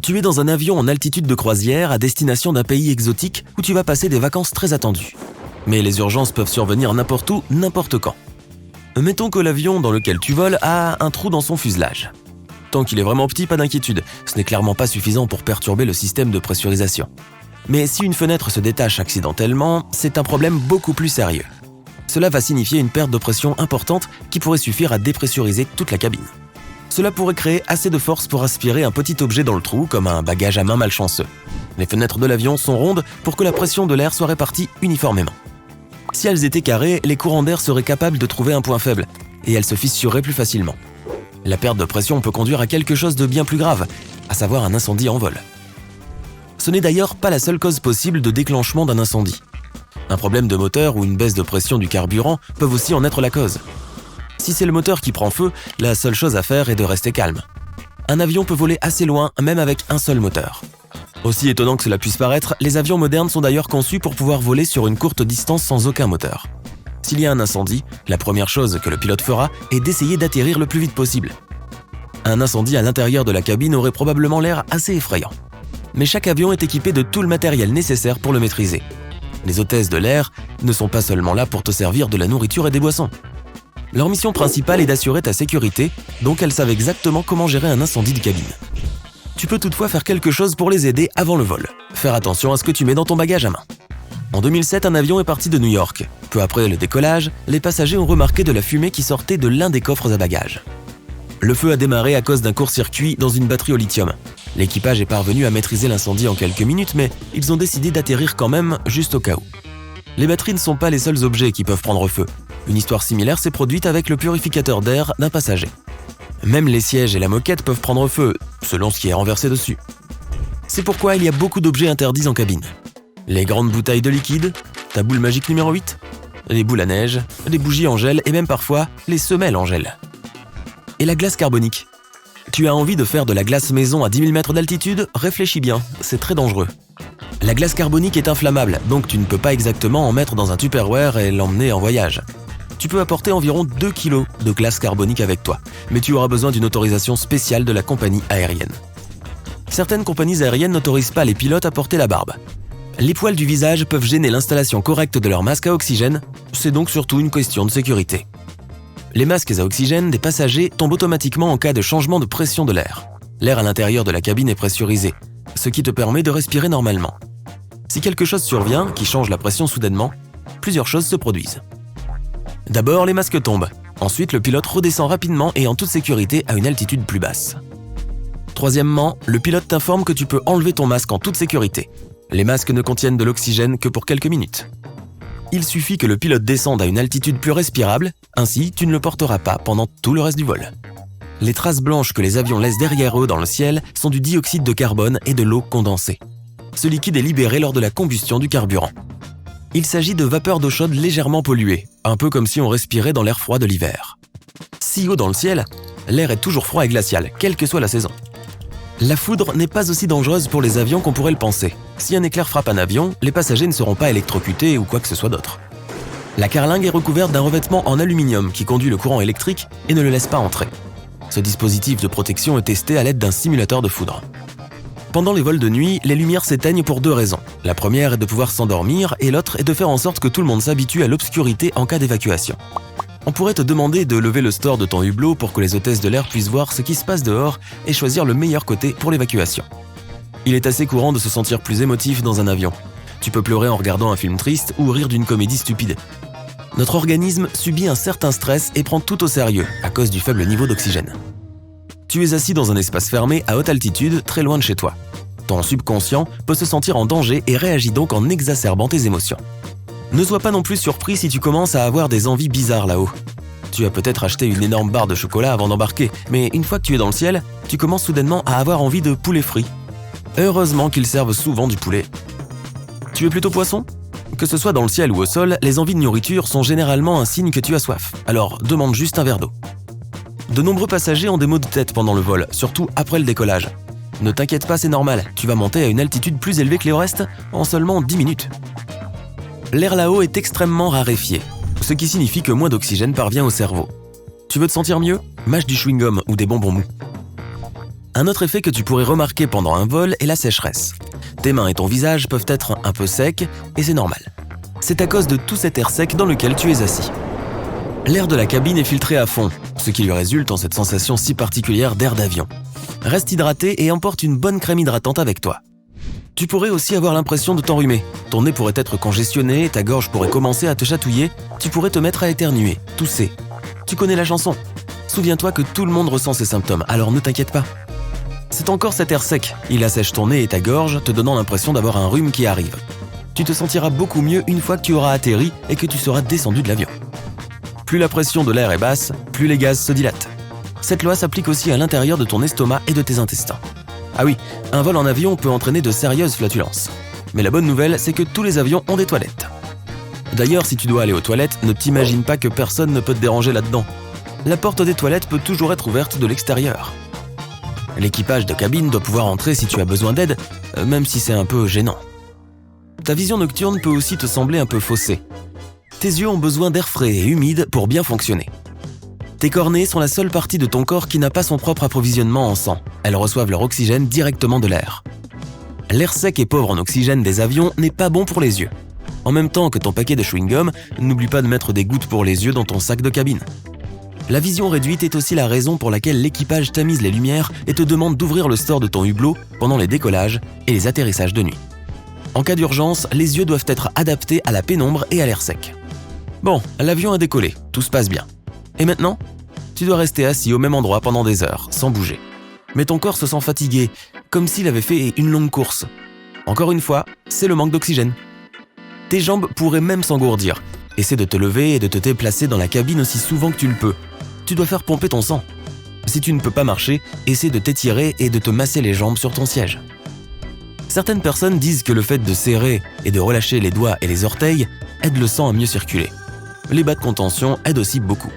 Tu es dans un avion en altitude de croisière à destination d'un pays exotique où tu vas passer des vacances très attendues. Mais les urgences peuvent survenir n'importe où, n'importe quand. Mettons que l'avion dans lequel tu voles a un trou dans son fuselage. Tant qu'il est vraiment petit, pas d'inquiétude, ce n'est clairement pas suffisant pour perturber le système de pressurisation. Mais si une fenêtre se détache accidentellement, c'est un problème beaucoup plus sérieux. Cela va signifier une perte de pression importante qui pourrait suffire à dépressuriser toute la cabine. Cela pourrait créer assez de force pour aspirer un petit objet dans le trou, comme un bagage à main malchanceux. Les fenêtres de l'avion sont rondes pour que la pression de l'air soit répartie uniformément. Si elles étaient carrées, les courants d'air seraient capables de trouver un point faible, et elles se fissureraient plus facilement. La perte de pression peut conduire à quelque chose de bien plus grave, à savoir un incendie en vol. Ce n'est d'ailleurs pas la seule cause possible de déclenchement d'un incendie. Un problème de moteur ou une baisse de pression du carburant peuvent aussi en être la cause. Si c'est le moteur qui prend feu, la seule chose à faire est de rester calme. Un avion peut voler assez loin, même avec un seul moteur. Aussi étonnant que cela puisse paraître, les avions modernes sont d'ailleurs conçus pour pouvoir voler sur une courte distance sans aucun moteur. S'il y a un incendie, la première chose que le pilote fera est d'essayer d'atterrir le plus vite possible. Un incendie à l'intérieur de la cabine aurait probablement l'air assez effrayant. Mais chaque avion est équipé de tout le matériel nécessaire pour le maîtriser. Les hôtesses de l'air ne sont pas seulement là pour te servir de la nourriture et des boissons. Leur mission principale est d'assurer ta sécurité, donc elles savent exactement comment gérer un incendie de cabine. Tu peux toutefois faire quelque chose pour les aider avant le vol. Faire attention à ce que tu mets dans ton bagage à main. En 2007, un avion est parti de New York. Peu après le décollage, les passagers ont remarqué de la fumée qui sortait de l'un des coffres à bagages. Le feu a démarré à cause d'un court-circuit dans une batterie au lithium. L'équipage est parvenu à maîtriser l'incendie en quelques minutes, mais ils ont décidé d'atterrir quand même, juste au cas où. Les batteries ne sont pas les seuls objets qui peuvent prendre feu. Une histoire similaire s'est produite avec le purificateur d'air d'un passager. Même les sièges et la moquette peuvent prendre feu, selon ce qui est renversé dessus. C'est pourquoi il y a beaucoup d'objets interdits en cabine. Les grandes bouteilles de liquide, ta boule magique numéro 8, les boules à neige, les bougies en gel et même parfois les semelles en gel. Et la glace carbonique. Tu as envie de faire de la glace maison à 10 000 mètres d'altitude? Réfléchis bien, c'est très dangereux. La glace carbonique est inflammable, donc tu ne peux pas exactement en mettre dans un Tupperware et l'emmener en voyage. Tu peux apporter environ 2 kg de glace carbonique avec toi, mais tu auras besoin d'une autorisation spéciale de la compagnie aérienne. Certaines compagnies aériennes n'autorisent pas les pilotes à porter la barbe. Les poils du visage peuvent gêner l'installation correcte de leur masque à oxygène, c'est donc surtout une question de sécurité. Les masques à oxygène des passagers tombent automatiquement en cas de changement de pression de l'air. L'air à l'intérieur de la cabine est pressurisé, ce qui te permet de respirer normalement. Si quelque chose survient, qui change la pression soudainement, plusieurs choses se produisent. D'abord, les masques tombent. Ensuite, le pilote redescend rapidement et en toute sécurité à une altitude plus basse. Troisièmement, le pilote t'informe que tu peux enlever ton masque en toute sécurité. Les masques ne contiennent de l'oxygène que pour quelques minutes. Il suffit que le pilote descende à une altitude plus respirable, ainsi tu ne le porteras pas pendant tout le reste du vol. Les traces blanches que les avions laissent derrière eux dans le ciel sont du dioxyde de carbone et de l'eau condensée. Ce liquide est libéré lors de la combustion du carburant. Il s'agit de vapeur d'eau chaude légèrement polluée, un peu comme si on respirait dans l'air froid de l'hiver. Si haut dans le ciel, l'air est toujours froid et glacial, quelle que soit la saison. La foudre n'est pas aussi dangereuse pour les avions qu'on pourrait le penser. Si un éclair frappe un avion, les passagers ne seront pas électrocutés ou quoi que ce soit d'autre. La carlingue est recouverte d'un revêtement en aluminium qui conduit le courant électrique et ne le laisse pas entrer. Ce dispositif de protection est testé à l'aide d'un simulateur de foudre. Pendant les vols de nuit, les lumières s'éteignent pour deux raisons. La première est de pouvoir s'endormir et l'autre est de faire en sorte que tout le monde s'habitue à l'obscurité en cas d'évacuation. On pourrait te demander de lever le store de ton hublot pour que les hôtesses de l'air puissent voir ce qui se passe dehors et choisir le meilleur côté pour l'évacuation. Il est assez courant de se sentir plus émotif dans un avion. Tu peux pleurer en regardant un film triste ou rire d'une comédie stupide. Notre organisme subit un certain stress et prend tout au sérieux à cause du faible niveau d'oxygène. Tu es assis dans un espace fermé à haute altitude, très loin de chez toi. Ton subconscient peut se sentir en danger et réagit donc en exacerbant tes émotions. Ne sois pas non plus surpris si tu commences à avoir des envies bizarres là-haut. Tu as peut-être acheté une énorme barre de chocolat avant d'embarquer, mais une fois que tu es dans le ciel, tu commences soudainement à avoir envie de poulet frit. Heureusement qu'ils servent souvent du poulet. Tu es plutôt poisson? Que ce soit dans le ciel ou au sol, les envies de nourriture sont généralement un signe que tu as soif, alors demande juste un verre d'eau. De nombreux passagers ont des maux de tête pendant le vol, surtout après le décollage. Ne t'inquiète pas, c'est normal, tu vas monter à une altitude plus élevée que le reste en seulement 10 minutes. L'air là-haut est extrêmement raréfié, ce qui signifie que moins d'oxygène parvient au cerveau. Tu veux te sentir mieux? Mâche du chewing-gum ou des bonbons mous. Un autre effet que tu pourrais remarquer pendant un vol est la sécheresse. Tes mains et ton visage peuvent être un peu secs et c'est normal. C'est à cause de tout cet air sec dans lequel tu es assis. L'air de la cabine est filtré à fond, ce qui lui résulte en cette sensation si particulière d'air d'avion. Reste hydraté et emporte une bonne crème hydratante avec toi. Tu pourrais aussi avoir l'impression de t'enrhumer. Ton nez pourrait être congestionné, ta gorge pourrait commencer à te chatouiller, tu pourrais te mettre à éternuer, tousser. Tu connais la chanson. Souviens-toi que tout le monde ressent ces symptômes, alors ne t'inquiète pas. C'est encore cet air sec, il assèche ton nez et ta gorge, te donnant l'impression d'avoir un rhume qui arrive. Tu te sentiras beaucoup mieux une fois que tu auras atterri et que tu seras descendu de l'avion. Plus la pression de l'air est basse, plus les gaz se dilatent. Cette loi s'applique aussi à l'intérieur de ton estomac et de tes intestins. Ah oui, un vol en avion peut entraîner de sérieuses flatulences. Mais la bonne nouvelle, c'est que tous les avions ont des toilettes. D'ailleurs, si tu dois aller aux toilettes, ne t'imagine pas que personne ne peut te déranger là-dedans. La porte des toilettes peut toujours être ouverte de l'extérieur. L'équipage de cabine doit pouvoir entrer si tu as besoin d'aide, même si c'est un peu gênant. Ta vision nocturne peut aussi te sembler un peu faussée. Tes yeux ont besoin d'air frais et humide pour bien fonctionner. Tes cornées sont la seule partie de ton corps qui n'a pas son propre approvisionnement en sang. Elles reçoivent leur oxygène directement de l'air. L'air sec et pauvre en oxygène des avions n'est pas bon pour les yeux. En même temps que ton paquet de chewing-gum, n'oublie pas de mettre des gouttes pour les yeux dans ton sac de cabine. La vision réduite est aussi la raison pour laquelle l'équipage tamise les lumières et te demande d'ouvrir le store de ton hublot pendant les décollages et les atterrissages de nuit. En cas d'urgence, les yeux doivent être adaptés à la pénombre et à l'air sec. Bon, l'avion a décollé, tout se passe bien. Et maintenant, tu dois rester assis au même endroit pendant des heures, sans bouger. Mais ton corps se sent fatigué, comme s'il avait fait une longue course. Encore une fois, c'est le manque d'oxygène. Tes jambes pourraient même s'engourdir. Essaie de te lever et de te déplacer dans la cabine aussi souvent que tu le peux. Tu dois faire pomper ton sang. Si tu ne peux pas marcher, essaie de t'étirer et de te masser les jambes sur ton siège. Certaines personnes disent que le fait de serrer et de relâcher les doigts et les orteils aide le sang à mieux circuler. Les bas de contention aident aussi beaucoup.